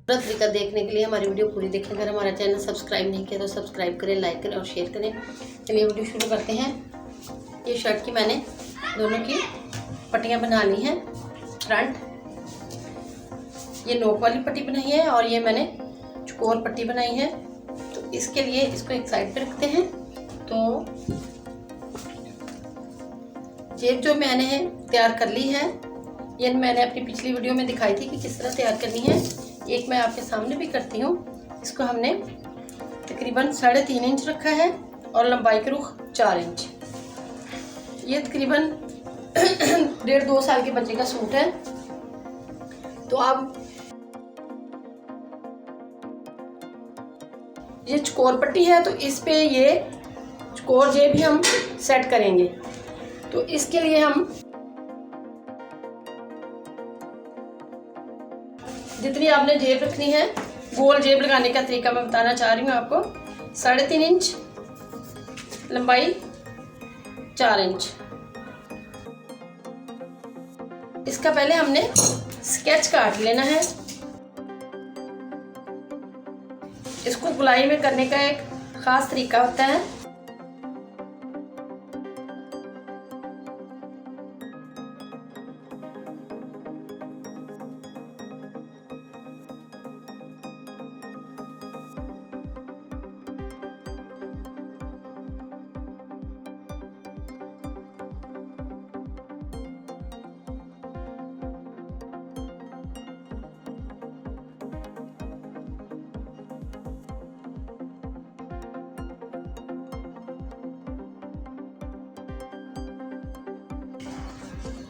पूरा तरीका देखने के लिए हमारी वीडियो पूरी देखें। अगर हमारा चैनल सब्सक्राइब नहीं किया तो सब्सक्राइब करें, लाइक करें और शेयर करें। चलिए वीडियो शुरू करते हैं। ये शर्ट की मैंने दोनों की पट्टियाँ बना ली हैं। फ्रंट ये नोक वाली पट्टी बनाई है और ये मैंने चौकोर पट्टी बनाई है। तो इसके लिए इसको एक साइड पे रखते हैं। तो जेब जो मैंने तैयार कर ली है, ये मैंने अपनी पिछली वीडियो में दिखाई थी कि किस तरह तैयार करनी है। एक मैं आपके सामने भी करती हूँ। इसको हमने तकरीबन 3.5 इंच रखा है और लंबाई के रुख 4 इंच। ये तकरीबन 1.5-2 साल के बच्चे का सूट है। तो अब ये चौकोर पट्टी है, तो इस पे ये चौकोर जेब भी हम सेट करेंगे। तो इसके लिए हम जितनी आपने जेब रखनी है, गोल जेब लगाने का तरीका मैं बताना चाह रही हूँ आपको। 3.5 इंच लंबाई, 4 इंच। इसका पहले हमने स्केच काट लेना है। इसको गुलाई में करने का एक खास तरीका होता है।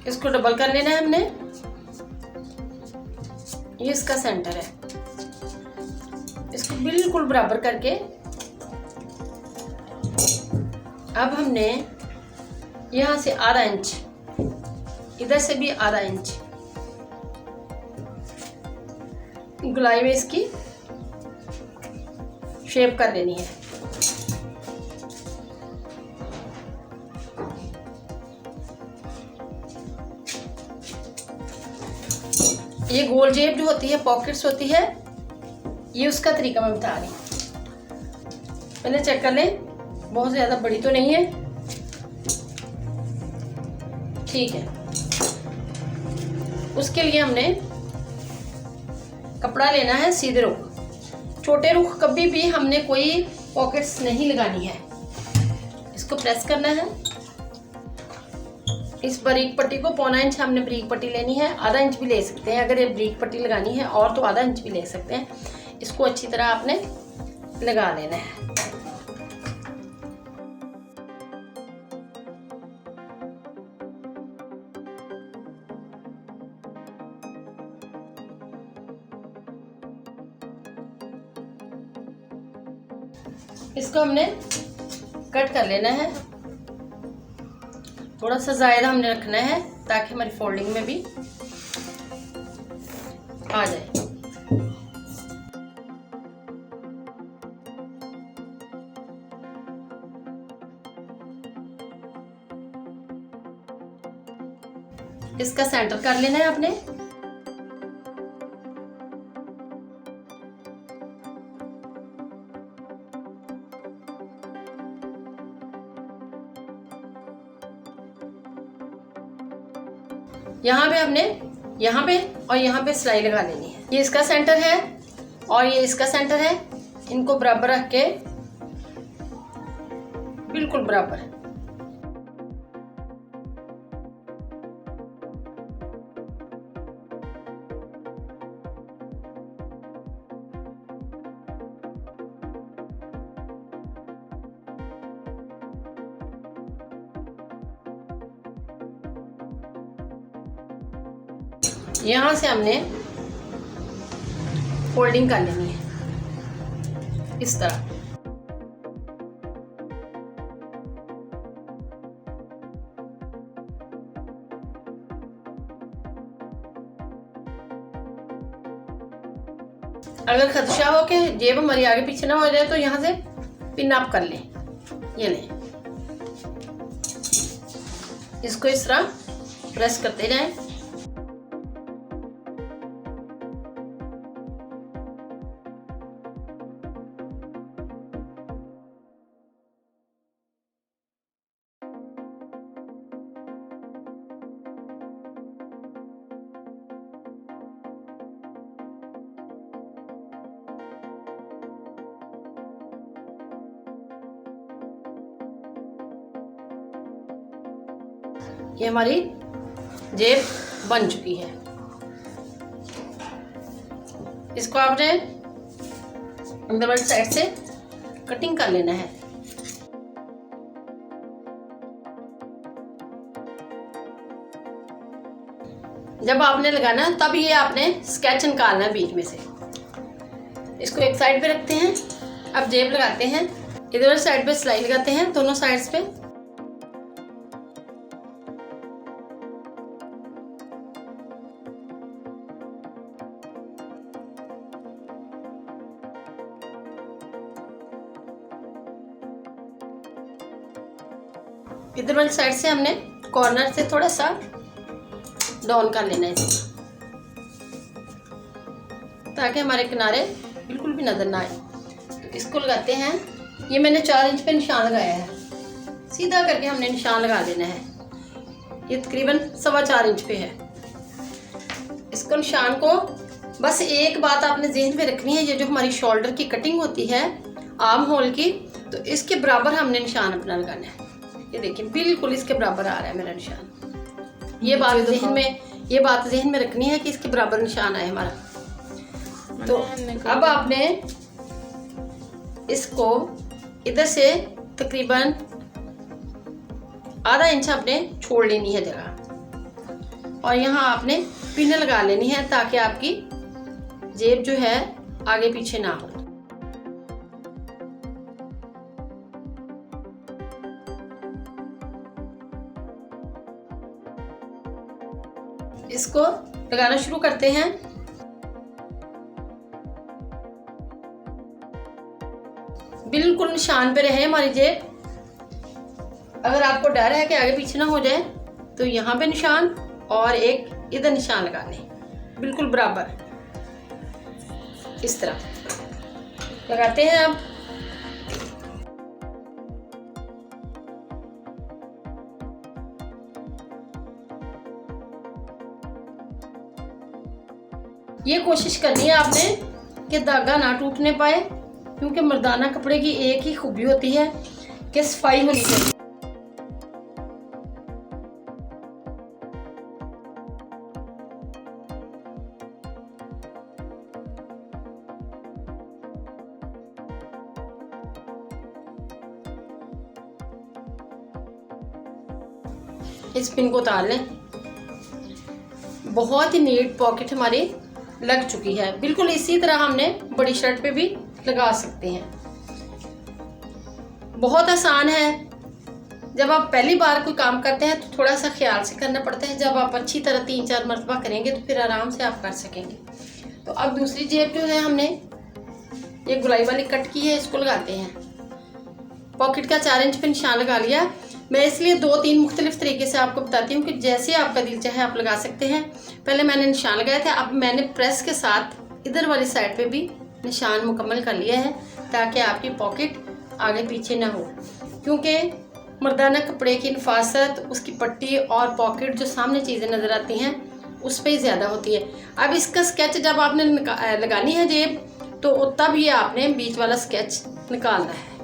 इसको डबल कर लेना है हमने। ये इसका सेंटर है। इसको बिल्कुल बराबर करके अब हमने यहाँ से आधा इंच, इधर से भी आधा इंच गुलाई में इसकी शेप कर लेनी है। ये गोल जेब जो होती है, पॉकेट्स होती है, ये उसका तरीका मैं बता रही हूँ। पहले चेक कर लें, बहुत ज़्यादा बड़ी तो नहीं है, ठीक है। उसके लिए हमने कपड़ा लेना है सीधे रुख। छोटे रुख कभी भी हमने कोई पॉकेट्स नहीं लगानी है। इसको प्रेस करना है। इस बारीक पट्टी को 1.25 इंच हमने बारीक पट्टी लेनी है। आधा इंच भी ले सकते हैं अगर ये बारीक पट्टी लगानी है, और तो आधा इंच भी ले सकते हैं। इसको अच्छी तरह आपने लगा लेना है। इसको हमने कट कर लेना है। थोड़ा सा ज़्यादा हमने रखना है ताकि हमारी फोल्डिंग में भी आ जाए। इसका सेंटर कर लेना है आपने। यहाँ पे हमने यहाँ पे और यहाँ पे सिलाई लगा लेनी है। ये इसका सेंटर है और ये इसका सेंटर है। इनको बराबर रख के बिल्कुल बराबर। यहाँ से हमने फोल्डिंग कर लेनी है इस तरह। अगर खदशा हो कि जेब हमारी आगे पीछे ना हो जाए तो यहाँ से पिन अप कर लें। ये लें, इसको इस तरह प्रेस करते जाएं। ये हमारी जेब बन चुकी है। इसको आपने अंदर वाली साइड से कटिंग कर लेना है। जब आपने लगाना तब ये आपने स्केच निकालना है बीच में से। इसको एक साइड पे रखते हैं। अब जेब लगाते हैं, इधर वाली साइड पे सिलाई लगाते हैं दोनों साइड्स पे। इधर वाली साइड से हमने कॉर्नर से थोड़ा सा डाउन कर लेना है इसको, ताकि हमारे किनारे बिल्कुल भी नजर ना आए। तो इसको लगाते हैं। ये मैंने 4 इंच पे निशान लगाया है, सीधा करके हमने निशान लगा देना है। ये तकरीबन 4.25 इंच पे है। इसको निशान को बस एक बात आपने जहन में रखनी है, ये जो हमारी शोल्डर की कटिंग होती है आर्म होल की, तो इसके बराबर हमने निशान अपना लगाना है। ये देखिए बिल्कुल इसके बराबर आ रहा है मेरा निशान। ये बात जहन में रखनी है कि इसके बराबर निशान आए हमारा। तो अब आपने इसको इधर से तकरीबन आधा इंच आपने छोड़ लेनी है जगह, और यहाँ आपने पिन लगा लेनी है ताकि आपकी जेब जो है आगे पीछे ना हो। इसको लगाना शुरू करते हैं। बिल्कुल निशान पे रहे हमारी जेब। अगर आपको डर है कि आगे पीछे ना हो जाए तो यहाँ पे निशान और एक इधर निशान लगा लें, बिल्कुल बराबर इस तरह लगाते हैं। अब ये कोशिश करनी है आपने कि धागा ना टूटने पाए, क्योंकि मर्दाना कपड़े की एक ही खूबी होती है कि सफाई होनी चाहिए। इस पिन को उतार लें। बहुत ही नीट पॉकेट हमारी लग चुकी है। बिल्कुल इसी तरह हमने बड़ी शर्ट पे भी लगा सकते हैं। बहुत आसान है। जब आप पहली बार कोई काम करते हैं तो थोड़ा सा ख्याल से करना पड़ता है। जब आप अच्छी तरह 3-4 मरतबा करेंगे तो फिर आराम से आप कर सकेंगे। तो अब दूसरी जेब जो है हमने ये गुलाई वाली कट की है, इसको लगाते हैं। पॉकेट का 4 इंच पे निशान लगा लिया। मैं इसलिए 2-3 मुख्तलिफ तरीके से आपको बताती हूँ कि जैसे आपका दिल चाहे आप लगा सकते हैं। पहले मैंने निशान लगाया था, अब मैंने प्रेस के साथ इधर वाली साइड पे भी निशान मुकम्मल कर लिया है, ताकि आपकी पॉकेट आगे पीछे ना हो। क्योंकि मर्दाना कपड़े की नफासत, उसकी पट्टी और पॉकेट जो सामने चीज़ें नज़र आती हैं उस पर ही ज़्यादा होती है। अब इसका स्केच जब आपने लगानी है जेब, तो तब ये आपने बीच वाला स्केच निकालना है।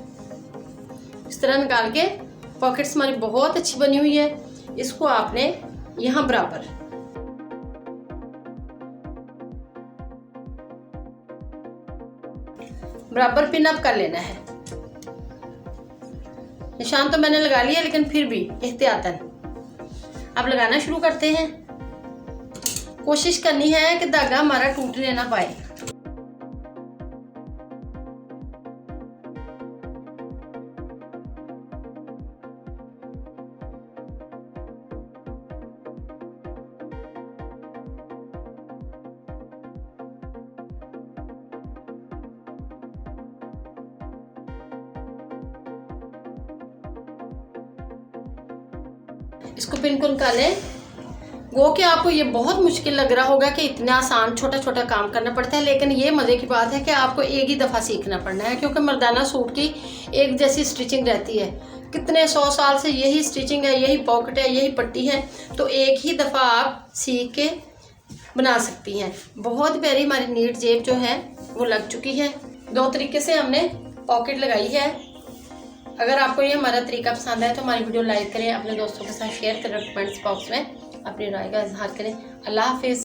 इस तरह निकाल के पॉकेट्स हमारी बहुत अच्छी बनी हुई है। इसको आपने यहाँ बराबर पिन अप कर लेना है। निशान तो मैंने लगा लिया, लेकिन फिर भी एहतियातन अब लगाना शुरू करते हैं। कोशिश करनी है कि धागा हमारा टूटने ना पाए। इसको पिन को निकालें। वो कि आपको ये बहुत मुश्किल लग रहा होगा कि इतना आसान छोटा छोटा काम करना पड़ता है, लेकिन ये मज़े की बात है कि आपको एक ही दफ़ा सीखना पड़ना है, क्योंकि मर्दाना सूट की एक जैसी स्टिचिंग रहती है। कितने 100 साल से यही स्टिचिंग है, यही पॉकेट है, यही पट्टी है, तो एक ही दफ़ा आप सीख के बना सकती हैं। बहुत प्यारी हमारी नीट जेब जो है वो लग चुकी है। 2 तरीके से हमने पॉकेट लगाई है। अगर आपको ये हमारा तरीका पसंद आए तो हमारी वीडियो लाइक करें, अपने दोस्तों के साथ शेयर करें, कमेंट्स बॉक्स में अपनी राय का इजहार करें। अल्लाह हाफिज़।